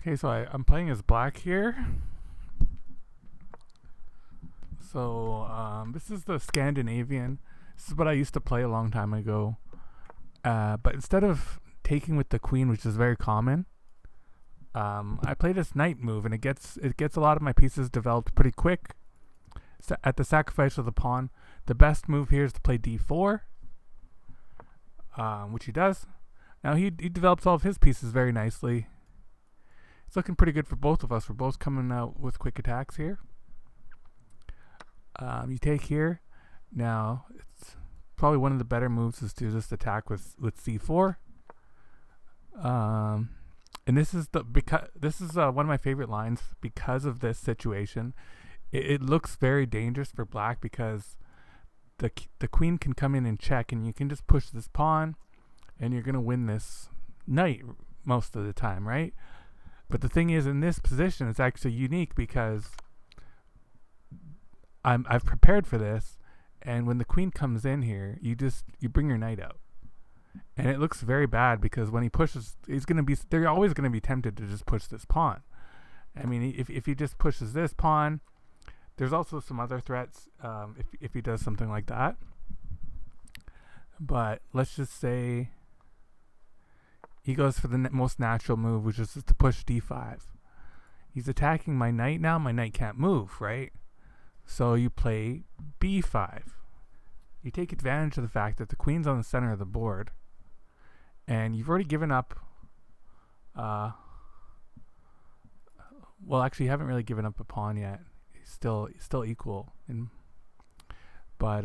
Okay, so I'm playing as black here. So this is the Scandinavian. This is what I used to play a long time ago. But instead of taking with the queen, which is very common, I play this knight move, and it gets a lot of my pieces developed pretty quick. So at the sacrifice of the pawn, the best move here is to play d4, which he does. Now he develops all of his pieces very nicely. It's looking pretty good for both of us. We're both coming out with quick attacks here. You take here. Now it's probably one of the better moves is to just attack with c4. And this is one of my favorite lines because of this situation. It looks very dangerous for black because the queen can come in and check, and you can just push this pawn, and you're gonna win this knight most of the time, right? But the thing is, in this position, it's actually unique because I've prepared for this, and when the queen comes in here, you bring your knight out, and it looks very bad because when he pushes, they're always gonna be tempted to just push this pawn. I mean, if he just pushes this pawn, there's also some other threats if he does something like that. But let's just say he goes for the most natural move, which is just to push d5. He's attacking my knight now. My knight can't move, right? So you play b5. You take advantage of the fact that the queen's on the center of the board, and you've already given up. Well, actually, you haven't really given up a pawn yet. He's still equal, but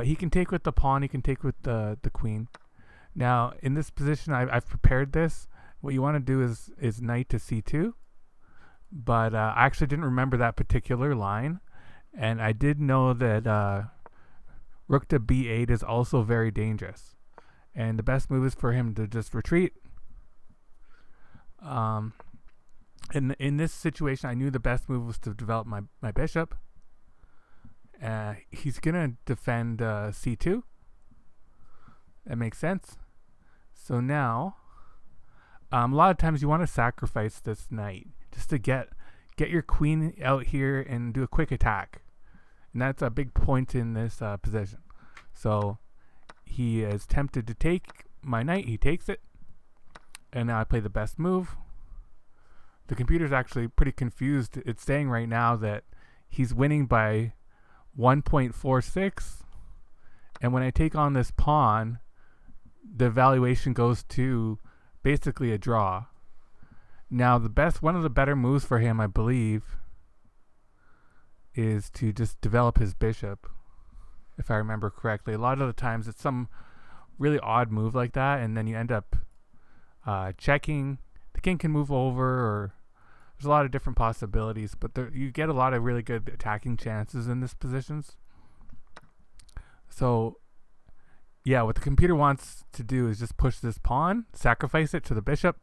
he can take with the pawn. He can take with the queen. Now, in this position, I've prepared this. What you want to do is knight to c2. But I actually didn't remember that particular line. And I did know that rook to b8 is also very dangerous. And the best move is for him to just retreat. In this situation, I knew the best move was to develop my bishop. He's going to defend c2. That makes sense. So now, a lot of times you want to sacrifice this knight just to get your queen out here and do a quick attack. And that's a big point in this position. So he is tempted to take my knight. He takes it. And now I play the best move. The computer's actually pretty confused. It's saying right now that he's winning by 1.46. And when I take on this pawn, the evaluation goes to basically a draw. Now, one of the better moves for him, I believe, is to just develop his bishop, if I remember correctly. A lot of the times it's some really odd move like that, and then you end up checking. The king can move over, or there's a lot of different possibilities, but you get a lot of really good attacking chances in this positions. So, yeah, what the computer wants to do is just push this pawn, sacrifice it to the bishop,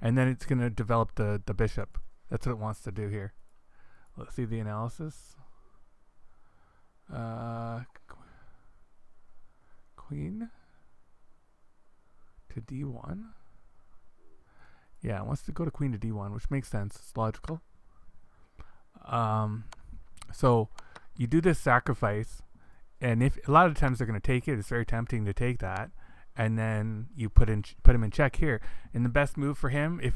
and then it's going to develop the bishop. That's what it wants to do here. Let's see the analysis. Queen to d1. Yeah, it wants to go to queen to d1, which makes sense. It's logical. So you do this sacrifice, and if a lot of times they're going to take it, it's very tempting to take that, and then you put him in check here. And the best move for him, if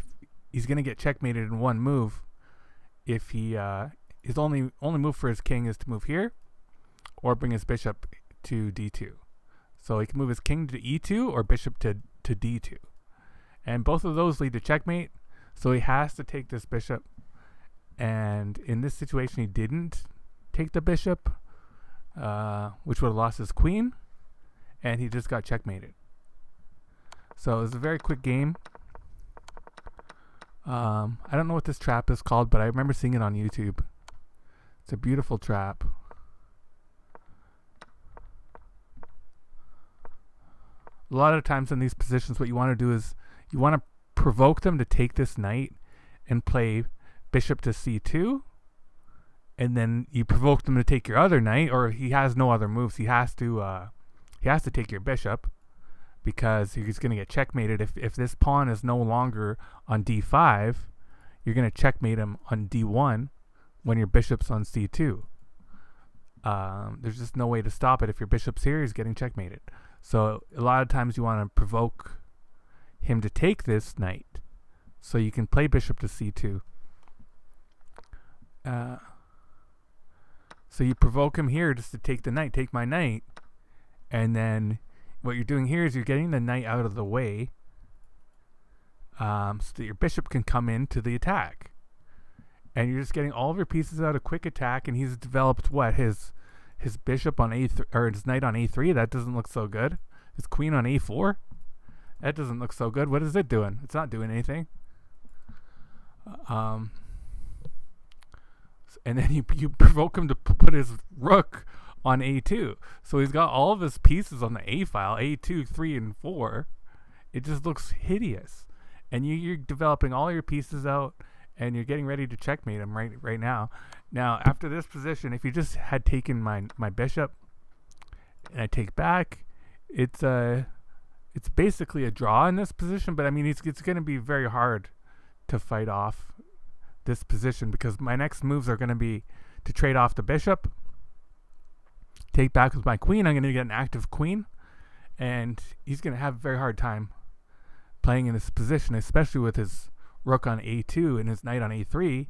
he's going to get checkmated in one move, if he his only move for his king is to move here, or bring his bishop to d2. So he can move his king to e2 or bishop to d2. And both of those lead to checkmate, so he has to take this bishop. And in this situation, he didn't take the bishop, which would have lost his queen, and he just got checkmated. So it was a very quick game. I don't know what this trap is called, but I remember seeing it on YouTube. It's a beautiful trap. A lot of times in these positions, what you want to do is you want to provoke them to take this knight and play bishop to c2, and then you provoke them to take your other knight, or he has no other moves. He has to take your bishop, because he's going to get checkmated. If this pawn is no longer on d5, you're going to checkmate him on d1 when your bishop's on c2. There's just no way to stop it. If your bishop's here, he's getting checkmated. So a lot of times you want to provoke him to take this knight, so you can play bishop to c2. So you provoke him here just to take the knight, take my knight, and then what you're doing here is you're getting the knight out of the way, so that your bishop can come into the attack. And you're just getting all of your pieces out of quick attack, and he's developed what? His bishop on a3, or his knight on a3. That doesn't look so good. His queen on a4. That doesn't look so good. What is it doing? It's not doing anything. And then you provoke him to put his rook on a2. So he's got all of his pieces on the a file, a2, 3, and 4. It just looks hideous. And you're developing all your pieces out, and you're getting ready to checkmate him right now. Now, after this position, if you just had taken my bishop, and I take back, it's basically a draw in this position. But I mean, it's going to be very hard to fight off this position, because my next moves are going to be to trade off the bishop, take back with my queen. I'm going to get an active queen, and he's going to have a very hard time playing in this position, especially with his rook on a2 and his knight on a3.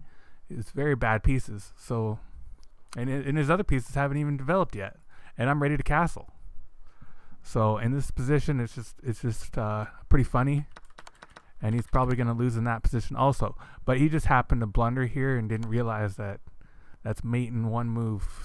It's very bad pieces. So, and his other pieces haven't even developed yet, and I'm ready to castle. So in this position, it's just pretty funny, and he's probably going to lose in that position also. But he just happened to blunder here and didn't realize that that's mate in one move.